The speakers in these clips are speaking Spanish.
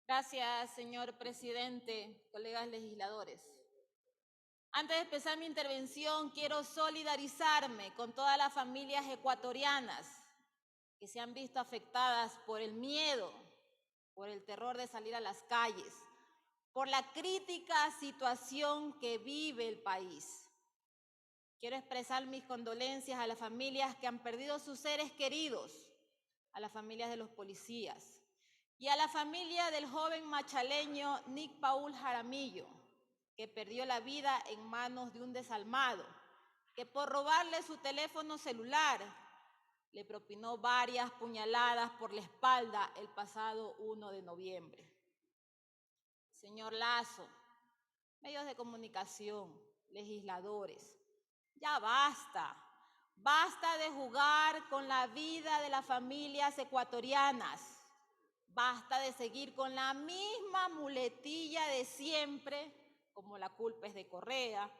Gracias, señor presidente, colegas legisladores. Antes de empezar mi intervención, quiero solidarizarme con todas las familias ecuatorianas que se han visto afectadas por el miedo, por el terror de salir a las calles, por la crítica situación que vive el país. Quiero expresar mis condolencias a las familias que han perdido sus seres queridos, a las familias de los policías y a la familia del joven machaleño Nick Paul Jaramillo, que perdió la vida en manos de un desalmado, que por robarle su teléfono celular le propinó varias puñaladas por la espalda el pasado 1 de noviembre. Señor Lasso, medios de comunicación, legisladores, ya basta. Basta de jugar con la vida de las familias ecuatorianas. Basta de seguir con la misma muletilla de siempre, como la culpa es de Correa,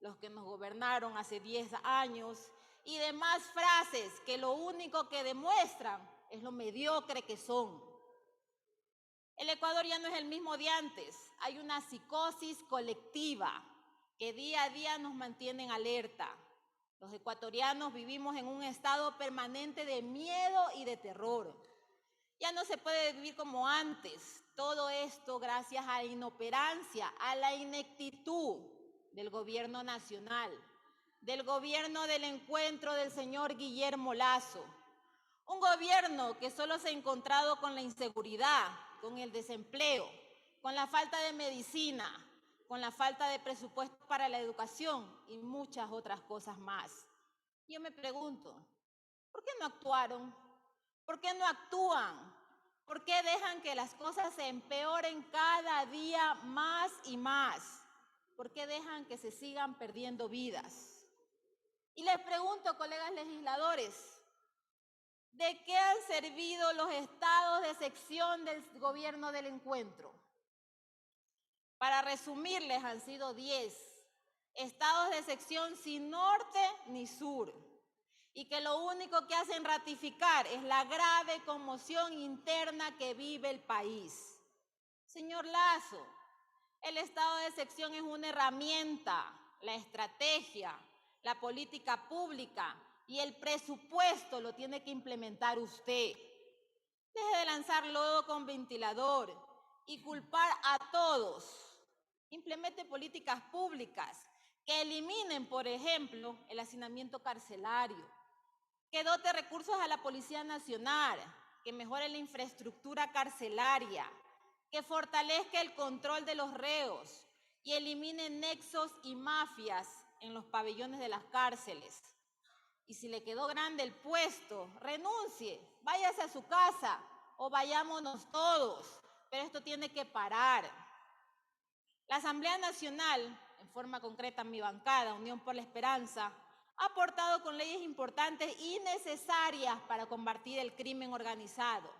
los que nos gobernaron hace 10 años, y demás frases que lo único que demuestran es lo mediocre que son. El Ecuador ya no es el mismo de antes. Hay una psicosis colectiva que día a día nos mantiene en alerta. Los ecuatorianos vivimos en un estado permanente de miedo y de terror. Ya no se puede vivir como antes. Todo esto gracias a la inoperancia, a la ineptitud del gobierno nacional, del gobierno del encuentro del señor Guillermo Lasso. Un gobierno que solo se ha encontrado con la inseguridad, con el desempleo, con la falta de medicina, con la falta de presupuesto para la educación y muchas otras cosas más. Yo me pregunto, ¿por qué no actuaron? ¿Por qué no actúan? ¿Por qué dejan que las cosas se empeoren cada día más y más? ¿Por qué dejan que se sigan perdiendo vidas? Y les pregunto, colegas legisladores, ¿de qué han servido los estados de sección del gobierno del encuentro? Para resumirles, han sido 10 estados de sección sin norte ni sur, y que lo único que hacen ratificar es la grave conmoción interna que vive el país. Señor Lasso, el estado de sección es una herramienta, la estrategia, la política pública y el presupuesto lo tiene que implementar usted. Deje de lanzar lodo con ventilador y culpar a todos. Implemente políticas públicas que eliminen, por ejemplo, el hacinamiento carcelario, que dote recursos a la Policía Nacional, que mejore la infraestructura carcelaria, que fortalezca el control de los reos y elimine nexos y mafias en los pabellones de las cárceles. Y si le quedó grande el puesto, renuncie, váyase a su casa o vayámonos todos. Pero esto tiene que parar. La Asamblea Nacional, en forma concreta mi bancada, Unión por la Esperanza, ha aportado con leyes importantes y necesarias para combatir el crimen organizado.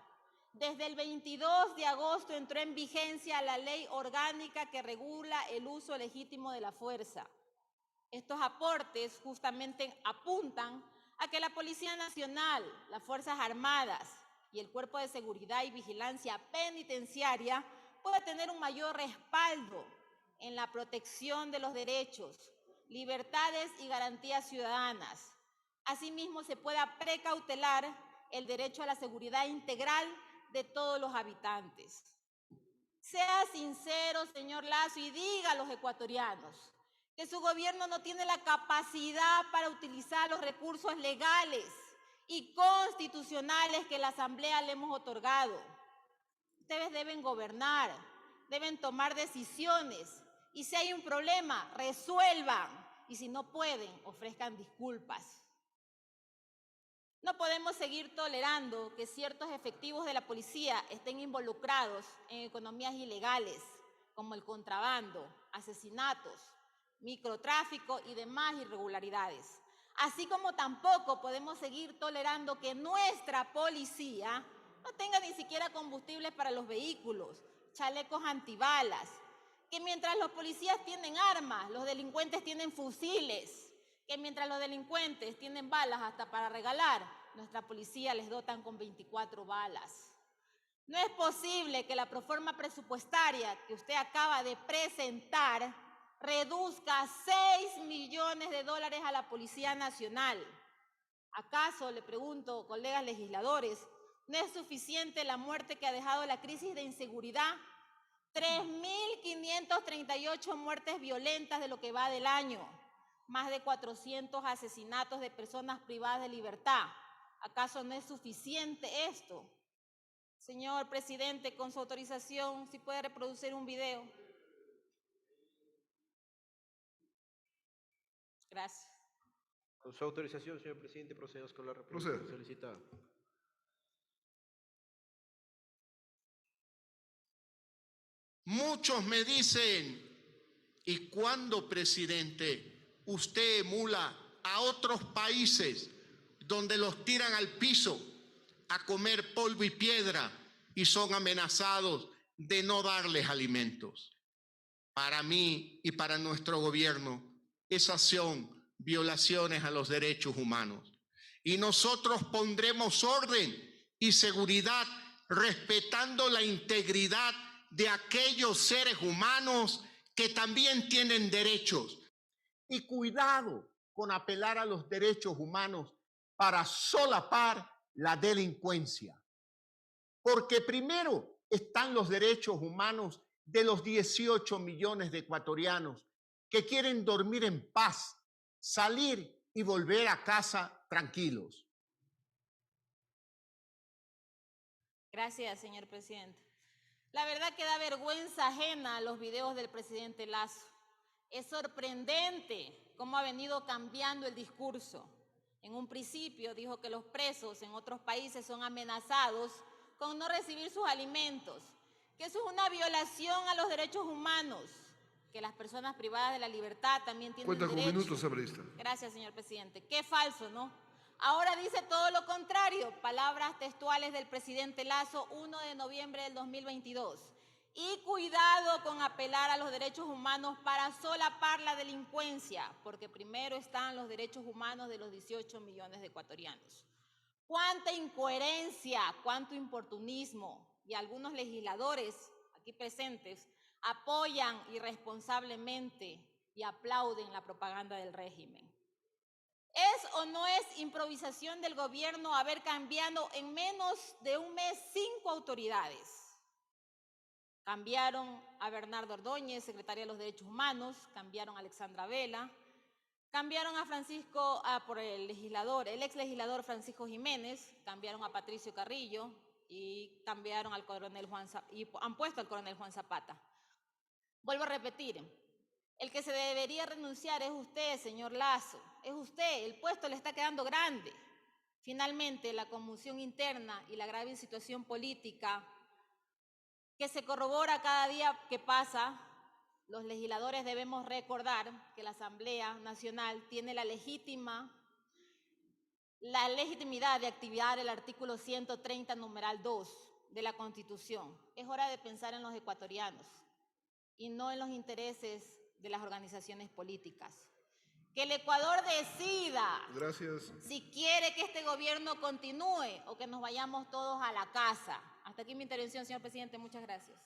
Desde el 22 de agosto entró en vigencia la ley orgánica que regula el uso legítimo de la fuerza. Estos aportes justamente apuntan a que la Policía Nacional, las Fuerzas Armadas y el Cuerpo de Seguridad y Vigilancia Penitenciaria pueda tener un mayor respaldo en la protección de los derechos, libertades y garantías ciudadanas. Asimismo, se pueda precautelar el derecho a la seguridad integral de todos los habitantes. Sea sincero, señor Lasso, y diga a los ecuatorianos que su gobierno no tiene la capacidad para utilizar los recursos legales y constitucionales que la Asamblea le hemos otorgado. Ustedes deben gobernar, deben tomar decisiones y si hay un problema, resuelvan y si no pueden, ofrezcan disculpas. No podemos seguir tolerando que ciertos efectivos de la policía estén involucrados en economías ilegales, como el contrabando, asesinatos, microtráfico y demás irregularidades. Así como tampoco podemos seguir tolerando que nuestra policía no tenga ni siquiera combustibles para los vehículos, chalecos antibalas, que mientras los policías tienen armas, los delincuentes tienen fusiles, que mientras los delincuentes tienen balas hasta para regalar, nuestra policía les dotan con 24 balas. No es posible que la proforma presupuestaria que usted acaba de presentar reduzca 6 millones de dólares a la Policía Nacional. ¿Acaso, le pregunto, colegas legisladores, no es suficiente la muerte que ha dejado la crisis de inseguridad? 3.538 muertes violentas de lo que va del año, más de 400 asesinatos de personas privadas de libertad. ¿Acaso no es suficiente esto? Señor presidente, con su autorización, si puede reproducir un video. Gracias. Con su autorización, señor presidente, procedemos con la reproducción solicitada. Muchos me dicen, ¿y cuándo, presidente, usted emula a otros países donde los tiran al piso a comer polvo y piedra y son amenazados de no darles alimentos? Para mí y para nuestro gobierno, esas son violaciones a los derechos humanos. Y nosotros pondremos orden y seguridad respetando la integridad de aquellos seres humanos que también tienen derechos. Y cuidado con apelar a los derechos humanos para solapar la delincuencia. Porque primero están los derechos humanos de los 18 millones de ecuatorianos que quieren dormir en paz, salir y volver a casa tranquilos. Gracias, señor presidente. La verdad que da vergüenza ajena a los videos del presidente Lasso. Es sorprendente cómo ha venido cambiando el discurso. En un principio dijo que los presos en otros países son amenazados con no recibir sus alimentos, que eso es una violación a los derechos humanos, que las personas privadas de la libertad también tienen Cuenta con derechos. minutos, asambleísta. Gracias, señor presidente. Qué falso, ¿no? Ahora dice todo lo contrario. Palabras textuales del presidente Lasso, 1 de noviembre del 2022. Y cuidado con apelar a los derechos humanos para solapar la delincuencia, porque primero están los derechos humanos de los 18 millones de ecuatorianos. Cuánta incoherencia, cuánto importunismo. Y algunos legisladores aquí presentes apoyan irresponsablemente y aplauden la propaganda del régimen. ¿Es o no es improvisación del gobierno haber cambiado en menos de un mes 5 autoridades? Cambiaron a Bernardo Ordóñez, secretaria de los Derechos Humanos, cambiaron a Alexandra Vela, cambiaron a Francisco, por el ex legislador Francisco Jiménez, cambiaron a Patricio Carrillo y cambiaron al coronel y han puesto al coronel Juan Zapata. Vuelvo a repetir, el que se debería renunciar es usted, señor Lasso, es usted, el puesto le está quedando grande. Finalmente, la conmoción interna y la grave situación política que se corrobora cada día que pasa, los legisladores debemos recordar que la Asamblea Nacional tiene la legitimidad de activar el artículo 130, numeral 2 de la Constitución. Es hora de pensar en los ecuatorianos y no en los intereses de las organizaciones políticas. Que el Ecuador decida si quiere que este gobierno continúe o que nos vayamos todos a la casa. Hasta aquí mi intervención, señor presidente. Muchas gracias.